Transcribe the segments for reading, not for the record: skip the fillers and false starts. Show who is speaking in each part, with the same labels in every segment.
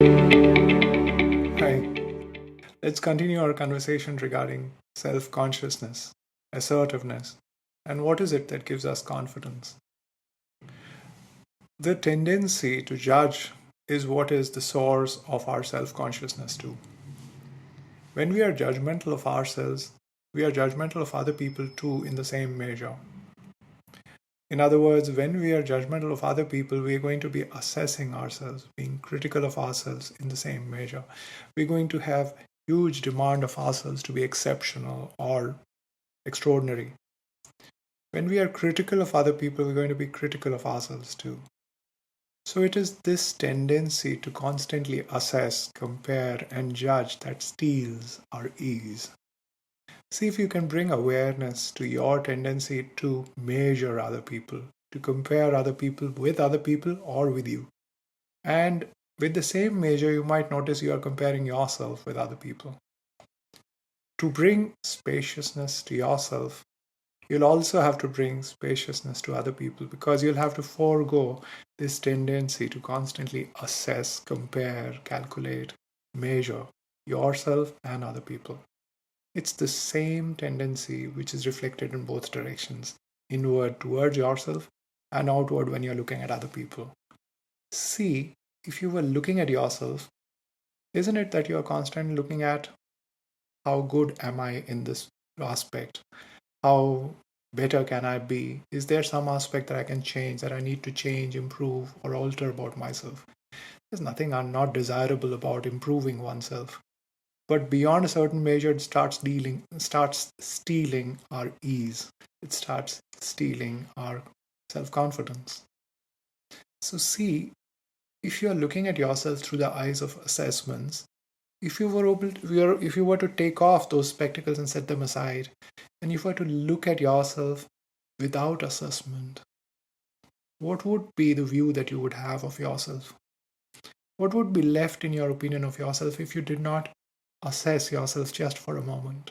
Speaker 1: Hi, let's continue our conversation regarding self consciousness, assertiveness, and what is it that gives us confidence. The tendency to judge is what is the source of our self consciousness, too. When we are judgmental of ourselves, we are judgmental of other people too in the same measure. In other words, when we are judgmental of other people, we are going to be assessing ourselves, being critical of ourselves in the same measure. We're going to have huge demand of ourselves to be exceptional or extraordinary. When we are critical of other people, we're going to be critical of ourselves too. So it is this tendency to constantly assess, compare, and judge that steals our ease. See if you can bring awareness to your tendency to measure other people, to compare other people or with you. And with the same measure, you might notice you are comparing yourself with other people. To bring spaciousness to yourself, you'll also have to bring spaciousness to other people because you'll have to forego this tendency to constantly assess, compare, calculate, measure yourself and other people. It's the same tendency which is reflected in both directions, inward towards yourself and outward when you're looking at other people. See, if you were looking at yourself, isn't it that you're constantly looking at how good am I in this aspect? How better can I be? Is there some aspect that I can change, that I need to change, improve, or alter about myself? There's nothing not desirable about improving oneself. But beyond a certain measure, it starts stealing our ease. It starts stealing our self-confidence. So see, if you are looking at yourself through the eyes of assessments, if you were to take off those spectacles and set them aside, and if you were to look at yourself without assessment, what would be the view that you would have of yourself? What would be left in your opinion of yourself if you did not assess yourself just for a moment?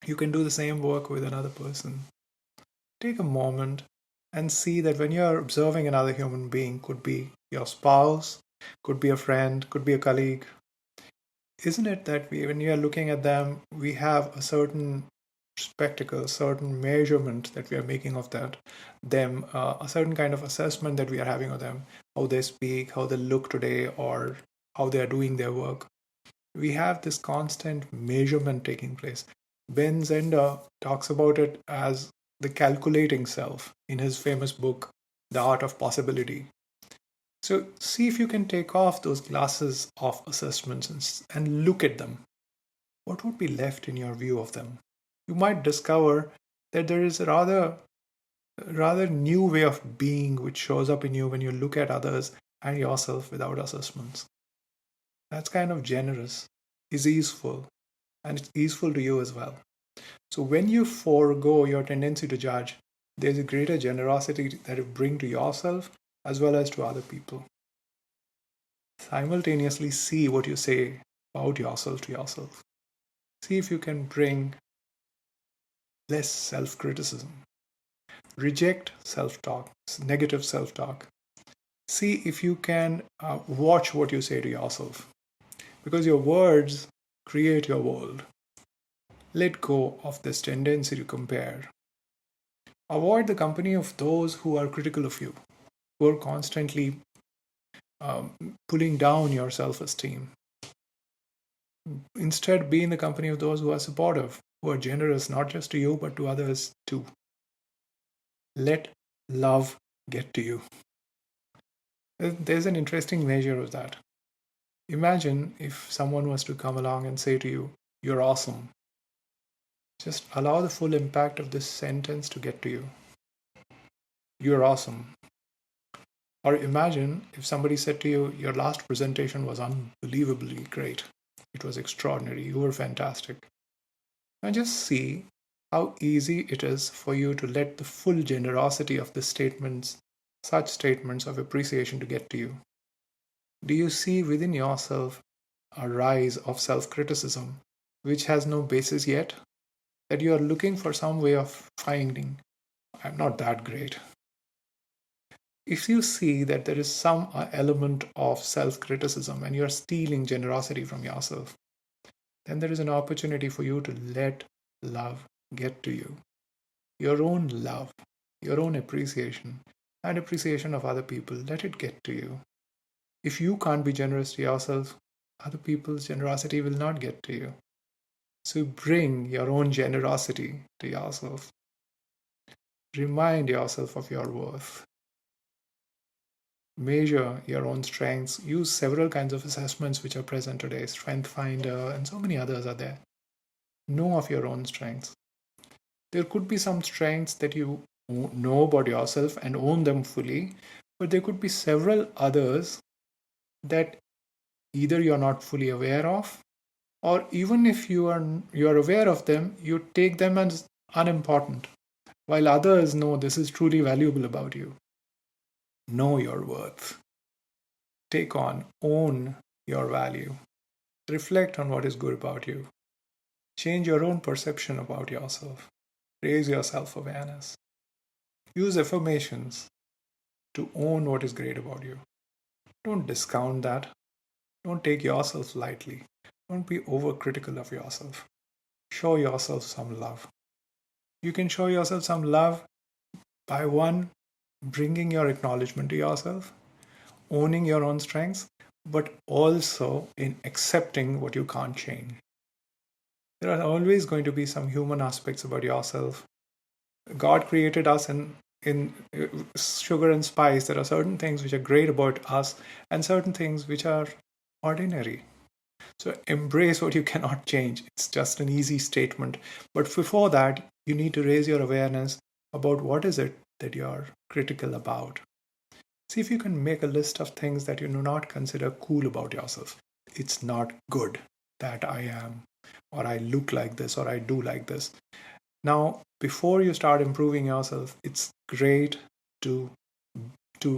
Speaker 1: You can do the same work with another person. Take a moment and see that when you're observing another human being, could be your spouse, could be a friend, could be a colleague, isn't it that when you are looking at them, we have a certain spectacle, a certain measurement that we are making of them, a certain kind of assessment that we are having of them, how they speak, how they look today, or how they are doing their work. We have this constant measurement taking place. Ben Zender talks about it as the calculating self in his famous book, The Art of Possibility. So see if you can take off those glasses of assessments and look at them. What would be left in your view of them? You might discover that there is a rather new way of being which shows up in you when you look at others and yourself without assessments. That's kind of generous, is easeful, and it's easeful to you as well. So when you forego your tendency to judge, there's a greater generosity that you bring to yourself as well as to other people. Simultaneously see what you say about yourself to yourself. See if you can bring less self criticism. Reject self talk, negative self talk. See if you can watch what you say to yourself because your words create your world. Let go of this tendency to compare. Avoid the company of those who are critical of you, who are constantly pulling down your self esteem. Instead, be in the company of those who are supportive, who are generous not just to you but to others too. Let love get to you. There's an interesting measure of that. Imagine if someone was to come along and say to you, "You're awesome." Just allow the full impact of this sentence to get to you. You're awesome. Or imagine if somebody said to you, "Your last presentation was unbelievably great. It was extraordinary. You were fantastic." Now just see how easy it is for you to let the full generosity of the statements, such statements of appreciation to get to you. Do you see within yourself a rise of self-criticism which has no basis yet? That you are looking for some way of finding, "I'm not that great." If you see that there is some element of self-criticism and you're stealing generosity from yourself, then there is an opportunity for you to let love get to you. Your own love, your own appreciation, and appreciation of other people, let it get to you. If you can't be generous to yourself, other people's generosity will not get to you. So bring your own generosity to yourself. Remind yourself of your worth. Measure your own strengths. Use several kinds of assessments which are present today, Strength Finder, and so many others are there. Know of your own strengths. There could be some strengths that you know about yourself and own them fully, but there could be several others that either you're not fully aware of, or even if you're aware of them, you take them as unimportant, while others know this is truly valuable about you. Know your worth. Take on, own your value. Reflect on what is good about you. Change your own perception about yourself. Raise your self-awareness. Use affirmations to own what is great about you. Don't discount that. Don't take yourself lightly. Don't be overcritical of yourself. Show yourself some love. You can show yourself some love by one, bringing your acknowledgement to yourself, owning your own strengths, but also in accepting what you can't change. There are always going to be some human aspects about yourself. God created us in sugar and spice. There are certain things which are great about us and certain things which are ordinary. So embrace what you cannot change. It's just an easy statement. But before that, you need to raise your awareness about what is it that you're critical about. See if you can make a list of things that you do not consider cool about yourself. It's not good that I am, or I look like this, or I do like this. Now, before you start improving yourself, it's great to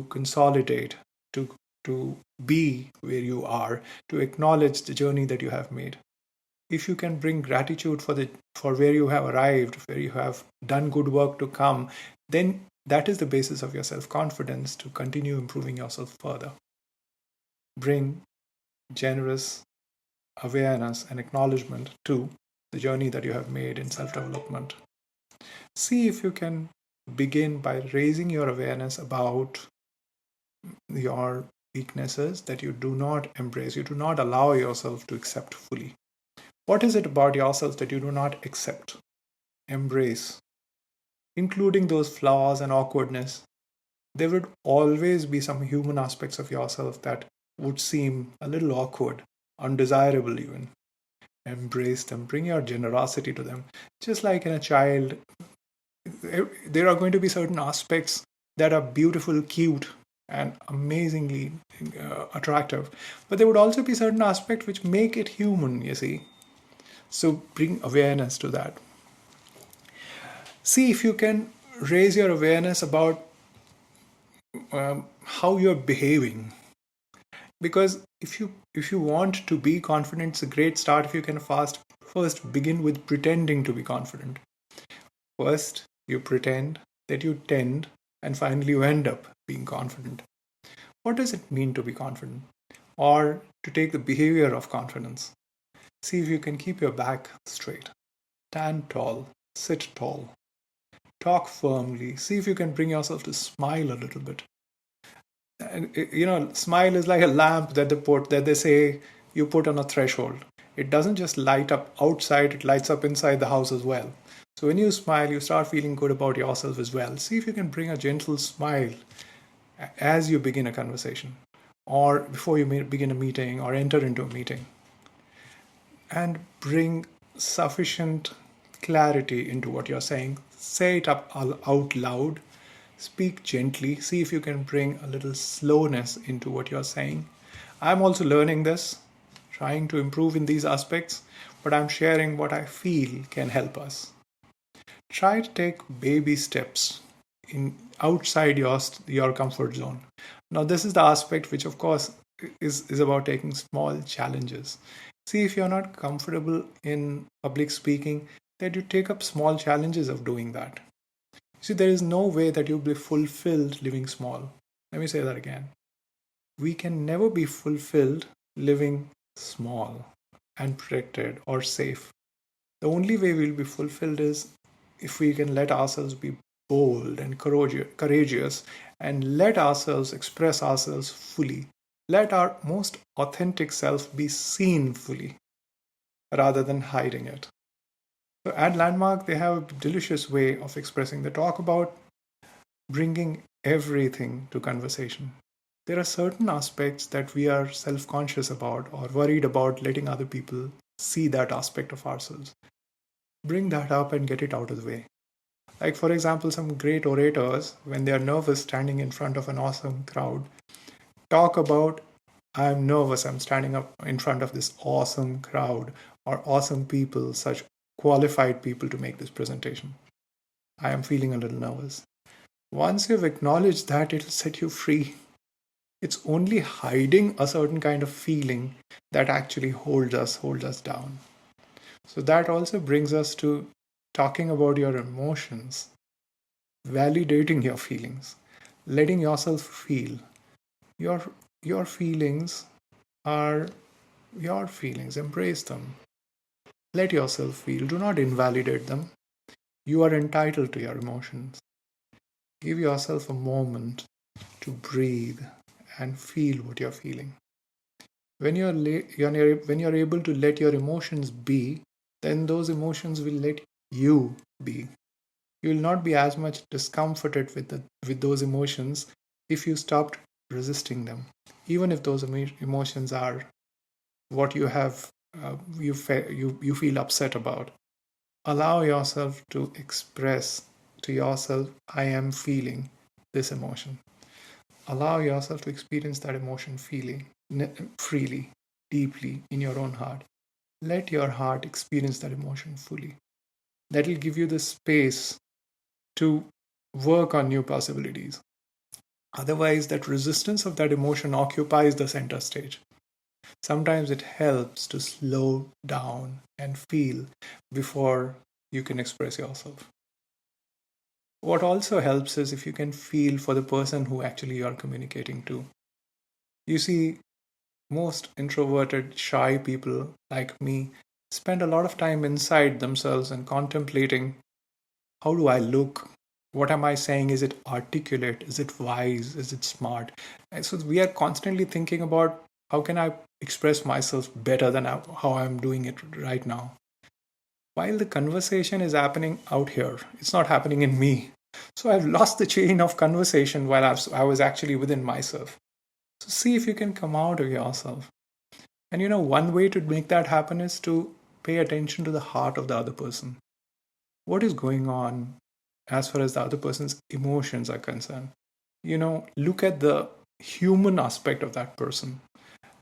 Speaker 1: consolidate, to be where you are, to acknowledge the journey that you have made. If you can bring gratitude for where you have arrived, where you have done good work to come, then that is the basis of your self-confidence to continue improving yourself further. Bring generous awareness and acknowledgement to the journey that you have made in self-development. See if you can begin by raising your awareness about your weaknesses that you do not embrace, you do not allow yourself to accept fully. What is it about yourself that you do not accept, embrace, including those flaws and awkwardness? There would always be some human aspects of yourself that would seem a little awkward, undesirable even. Embrace them, bring your generosity to them. Just like in a child, there are going to be certain aspects that are beautiful, cute, and amazingly attractive. But there would also be certain aspects which make it human, you see. So bring awareness to that. See if you can raise your awareness about how you're behaving. Because if you want to be confident, it's a great start if you can first begin with pretending to be confident. First, you pretend, that you tend, and finally you end up being confident. What does it mean to be confident? Or to take the behavior of confidence? See if you can keep your back straight. Stand tall, sit tall, talk firmly. See if you can bring yourself to smile a little bit. And smile is like a lamp that they say you put on a threshold. It doesn't just light up outside, it lights up inside the house as well. So when you smile, you start feeling good about yourself as well. See if you can bring a gentle smile as you begin a conversation, or before you begin a meeting or enter into a meeting, and bring sufficient clarity into what you're saying. Say it up out loud. Speak gently. See if you can bring a little slowness into what you're saying. I'm also learning this, trying to improve in these aspects, but I'm sharing what I feel can help us. Try to take baby steps in outside your comfort zone. Now, this is the aspect which, of course, is about taking small challenges. See if you're not comfortable in public speaking, that you take up small challenges of doing that. See, there is no way that you'll be fulfilled living small. Let me say that again. We can never be fulfilled living small and protected or safe. The only way we'll be fulfilled is if we can let ourselves be bold and courageous and let ourselves express ourselves fully. Let our most authentic self be seen fully rather than hiding it. So at Landmark, they have a delicious way of expressing. They talk about bringing everything to conversation. There are certain aspects that we are self conscious about or worried about letting other people see that aspect of ourselves. Bring that up and get it out of the way. Like, for example, some great orators, when they are nervous standing in front of an awesome crowd, talk about, I'm nervous, I'm standing up in front of this awesome crowd or awesome people, such qualified people to make this presentation. I am feeling a little nervous. Once you've acknowledged that, it'll set you free. It's only hiding a certain kind of feeling that actually holds us down. So that also brings us to talking about your emotions, validating your feelings, letting yourself feel. Your your feelings are your feelings. Embrace them. Let yourself feel. Do not invalidate them. You are entitled to your emotions. Give yourself a moment to breathe and feel what you're feeling. When you're able to let your emotions be, then those emotions will let you be. You will not be as much discomforted with those emotions if you stopped resisting them, even if those emotions are what you have you feel upset about. Allow yourself to express to yourself, I am feeling this emotion. Allow yourself to experience that emotion freely, deeply in your own heart. Let your heart experience that emotion fully. That will give you the space to work on new possibilities. Otherwise, that resistance of that emotion occupies the center stage. Sometimes it helps to slow down and feel before you can express yourself. What also helps is if you can feel for the person who actually you are communicating to. You see, most introverted, shy people like me spend a lot of time inside themselves and contemplating, how do I look? What am I saying? Is it articulate? Is it wise? Is it smart? And so we are constantly thinking about, how can I express myself better than how I'm doing it right now? While the conversation is happening out here, it's not happening in me. So I've lost the chain of conversation while I was actually within myself. So see if you can come out of yourself. And one way to make that happen is to pay attention to the heart of the other person. What is going on as far as the other person's emotions are concerned? Look at the human aspect of that person.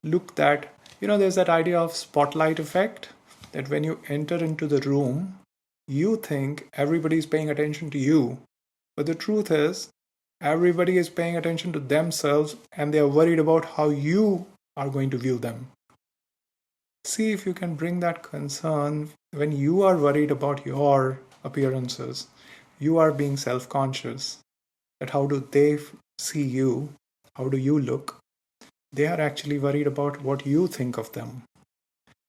Speaker 1: Look that, there's that idea of spotlight effect, that when you enter into the room, you think everybody's paying attention to you. But the truth is, everybody is paying attention to themselves and they are worried about how you are going to view them. See if you can bring that concern when you are worried about your appearances. You are being self conscious. That how do they see you? How do you look? They are actually worried about what you think of them.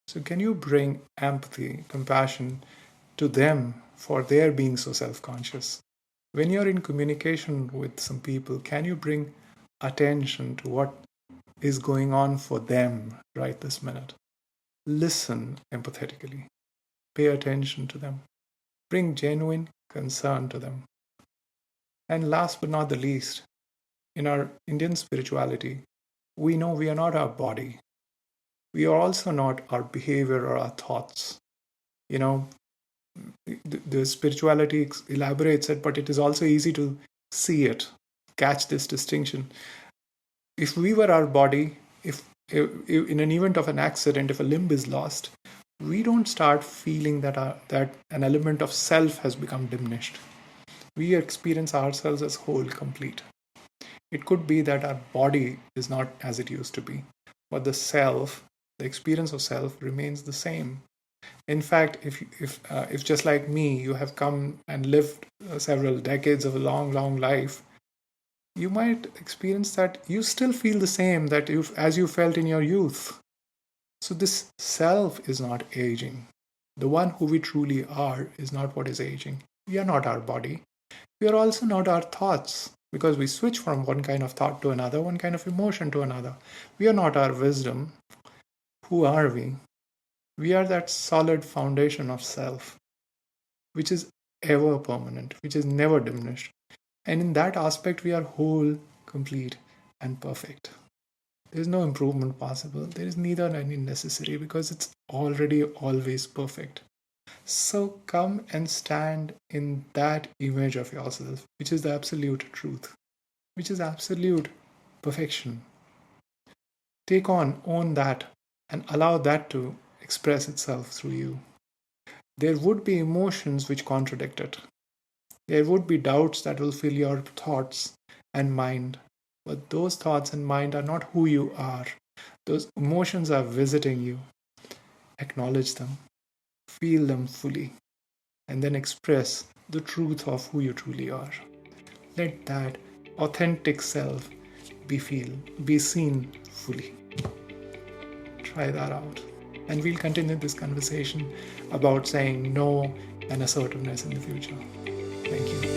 Speaker 1: So, can you bring empathy, compassion to them for their being so self conscious? When you're in communication with some people, can you bring attention to what is going on for them right this minute? Listen empathetically, pay attention to them, bring genuine concern to them. And last but not the least, in our Indian spirituality, we know we are not our body. We are also not our behavior or our thoughts. You know, the spirituality elaborates it, but it is also easy to see it, catch this distinction. If we were our body, if in an event of an accident, if a limb is lost, we don't start feeling that an element of self has become diminished. We experience ourselves as whole, complete. It could be that our body is not as it used to be, but the experience of self remains the same. In fact, if just like me, you have come and lived several decades of a long, long life, you might experience that you still feel the same as you felt in your youth. So this self is not aging. The one who we truly are is not what is aging. We are not our body. We are also not our thoughts, because we switch from one kind of thought to another, one kind of emotion to another. We are not our wisdom. Who are we? We are that solid foundation of self, which is ever permanent, which is never diminished. And in that aspect, we are whole, complete, and perfect. There is no improvement possible. There is neither any necessary, because it's already always perfect. So come and stand in that image of yourself, which is the absolute truth, which is absolute perfection. Take on, own that, and allow that to express itself through you. There would be emotions which contradict it. There would be doubts that will fill your thoughts and mind. But those thoughts and mind are not who you are. Those emotions are visiting you. Acknowledge them, feel them fully, and then express the truth of who you truly are. Let that authentic self be seen fully. Try that out. And we'll continue this conversation about saying no and assertiveness in the future. Thank you.